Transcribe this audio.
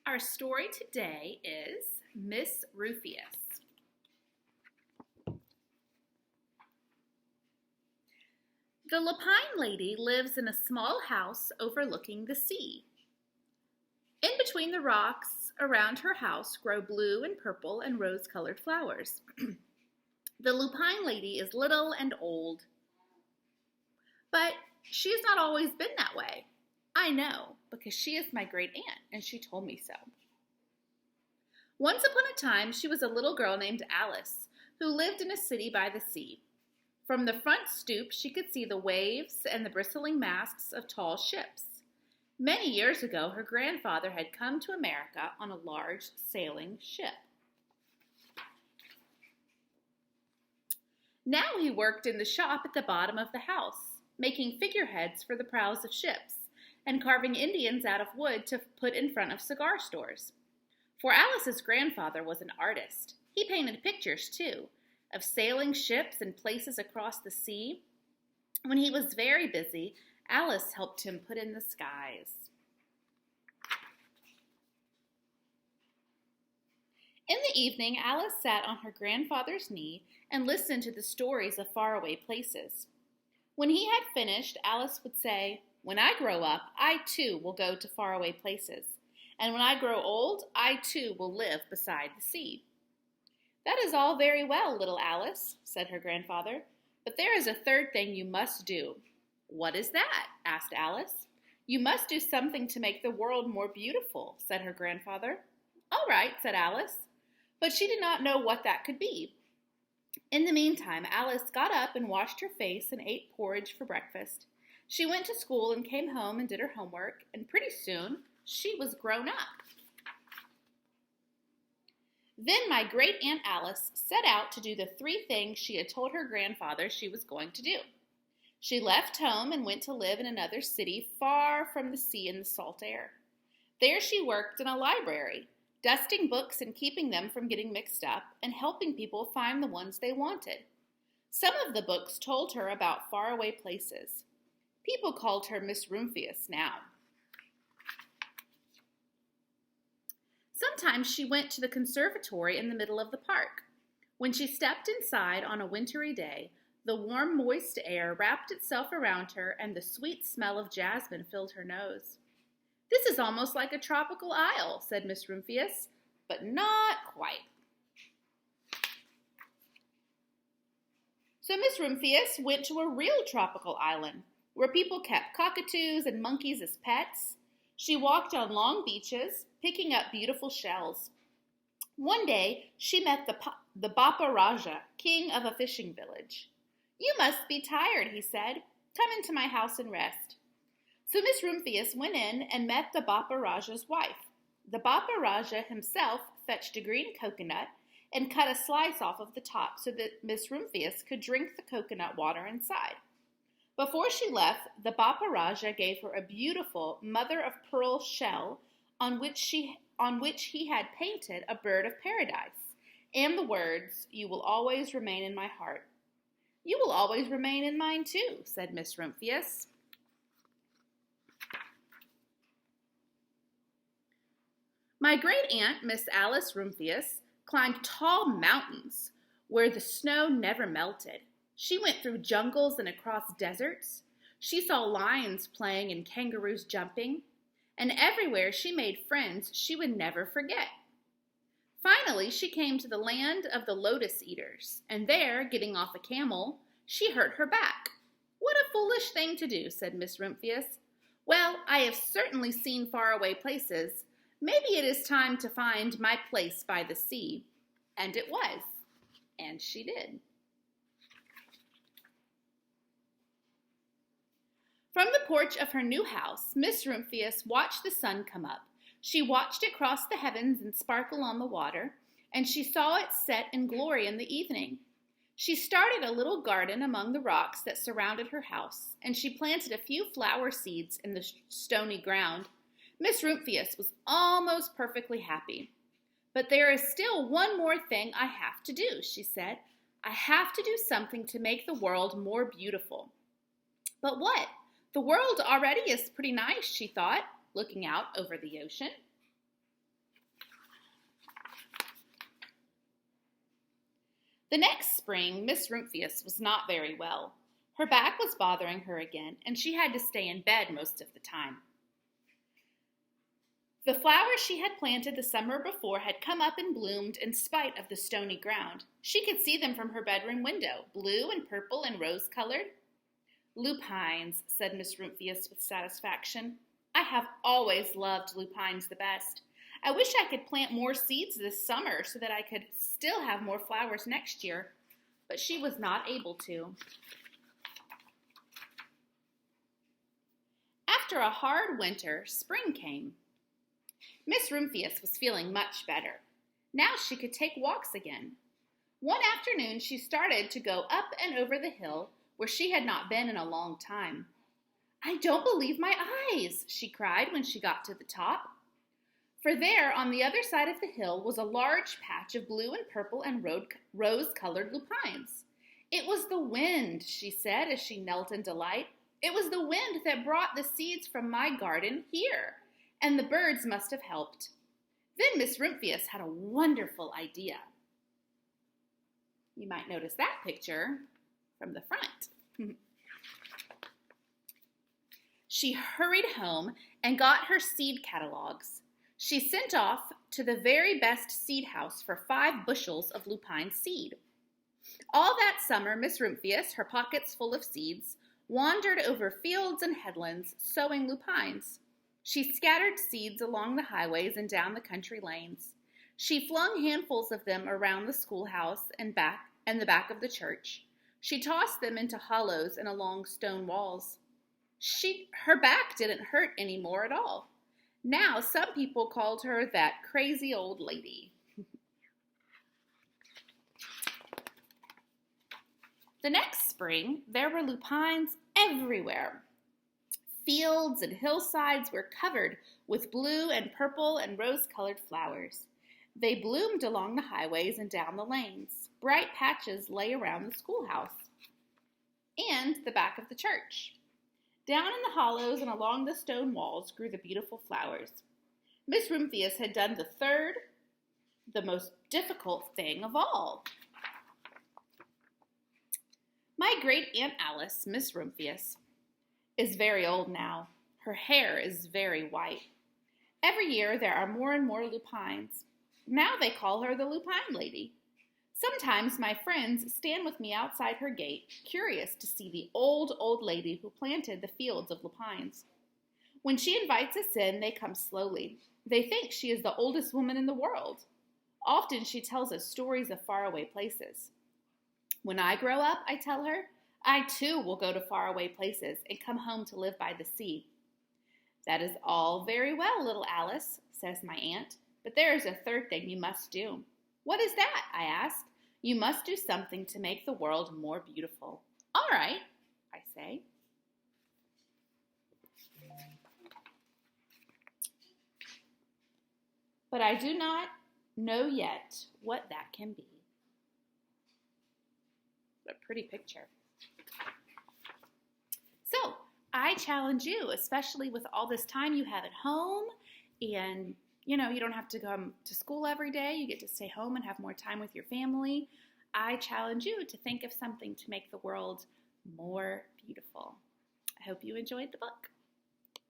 Our story today is Miss Rumphius. The Lapine lady lives in a small house overlooking the sea. In between the rocks around her house grow blue and purple and rose-colored flowers. The Lupine lady is little and old, but she has not always been that way. I know, because she is my great aunt, and she told me so. Once upon a time, she was a little girl named Alice, who lived in a city by the sea. From the front stoop, she could see the waves and the bristling masts of tall ships. Many years ago, her grandfather had come to America on a large sailing ship. Now he worked in the shop at the bottom of the house, making figureheads for the prows of ships and carving Indians out of wood to put in front of cigar stores. For Alice's grandfather was an artist. He painted pictures, too, of sailing ships and places across the sea. When he was very busy, Alice helped him put in the skies. In the evening, Alice sat on her grandfather's knee and listened to the stories of faraway places. When he had finished, Alice would say, "When I grow up, I too will go to faraway places. And when I grow old, I too will live beside the sea." "That is all very well, little Alice," said her grandfather, "but there is a third thing you must do." "What is that?" asked Alice. "You must do something to make the world more beautiful," said her grandfather. "All right," said Alice, but she did not know what that could be. In the meantime, Alice got up and washed her face and ate porridge for breakfast. She went to school and came home and did her homework, and pretty soon she was grown up. Then my great Aunt Alice set out to do the 3 things she had told her grandfather she was going to do. She left home and went to live in another city far from the sea and the salt air. There she worked in a library, dusting books and keeping them from getting mixed up and helping people find the ones they wanted. Some of the books told her about faraway places. People called her Miss Rumphius now. Sometimes she went to the conservatory in the middle of the park. When she stepped inside on a wintry day, the warm, moist air wrapped itself around her and the sweet smell of jasmine filled her nose. "This is almost like a tropical isle," said Miss Rumphius, "but not quite." So Miss Rumphius went to a real tropical island where people kept cockatoos and monkeys as pets. She walked on long beaches, picking up beautiful shells. One day, she met the Bapa Raja, king of a fishing village. "You must be tired," he said. "Come into my house and rest." So Miss Rumphius went in and met the Bapa Raja's wife. The Bapa Raja himself fetched a green coconut and cut a slice off of the top so that Miss Rumphius could drink the coconut water inside. Before she left, the Bapa Raja gave her a beautiful mother-of-pearl shell on which he had painted a bird of paradise and the words, "You will always remain in my heart." "You will always remain in mine too," said Miss Rumphius. My great aunt, Miss Alice Rumphius, climbed tall mountains where the snow never melted. She went through jungles and across deserts. She saw lions playing and kangaroos jumping, and everywhere she made friends she would never forget. Finally, she came to the land of the lotus eaters, and there, getting off a camel, she hurt her back. "What a foolish thing to do," said Miss Rumphius. "Well, I have certainly seen faraway places. Maybe it is time to find my place by the sea." And it was. And she did. From the porch of her new house, Miss Rumphius watched the sun come up. She watched it cross the heavens and sparkle on the water, and she saw it set in glory in the evening. She started a little garden among the rocks that surrounded her house, and she planted a few flower seeds in the stony ground. Miss Rumphius was almost perfectly happy. "But there is still one more thing I have to do," she said. "I have to do something to make the world more beautiful." "But what? The world already is pretty nice," she thought, looking out over the ocean. The next spring, Miss Rumphius was not very well. Her back was bothering her again, and she had to stay in bed most of the time. The flowers she had planted the summer before had come up and bloomed in spite of the stony ground. She could see them from her bedroom window, blue and purple and rose-colored. Lupines, said Miss Rumphius with satisfaction. I have always loved lupines the best. I wish I could plant more seeds this summer so that I could still have more flowers next year, but she was not able to. After a hard winter, spring came. Miss Rumphius was feeling much better. Now she could take walks again. One afternoon, she started to go up and over the hill where she had not been in a long time. I don't believe my eyes, she cried when she got to the top. For there, on the other side of the hill, was a large patch of blue and purple and rose-colored lupines. It was the wind, she said as she knelt in delight. It was the wind that brought the seeds from my garden here, and the birds must have helped. Then Miss Rumphius had a wonderful idea. You might notice that picture from the front. She hurried home and got her seed catalogs. She sent off to the very best seed house for 5 bushels of lupine seed. All that summer, Miss Rumphius, her pockets full of seeds, wandered over fields and headlands, sowing lupines. She scattered seeds along the highways and down the country lanes. She flung handfuls of them around the schoolhouse and the back of the church. She tossed them into hollows and along stone walls. Her back didn't hurt any more at all. Now some people called her that crazy old lady. The next spring, there were lupines everywhere. Fields and hillsides were covered with blue and purple and rose-colored flowers. They bloomed along the highways and down the lanes. Bright patches lay around the schoolhouse and the back of the church. Down in the hollows and along the stone walls grew the beautiful flowers. Miss Rumphius had done the most difficult thing of all. My great-aunt Alice, Miss Rumphius, is very old now. Her hair is very white. Every year there are more and more lupines. Now they call her the Lupine Lady. Sometimes my friends stand with me outside her gate, curious to see the old lady who planted the fields of lupines. When she invites us in, they come slowly. They think she is the oldest woman in the world. Often she tells us stories of faraway places. When I grow up, I tell her, I too will go to faraway places and come home to live by the sea. That is all very well, little Alice, says my aunt, but there is a third thing you must do. What is that? I asked. You must do something to make the world more beautiful. All right, I say. But I do not know yet what that can be. A pretty picture. So, I challenge you, especially with all this time you have at home and you don't have to come to school every day. You get to stay home and have more time with your family. I challenge you to think of something to make the world more beautiful. I hope you enjoyed the book.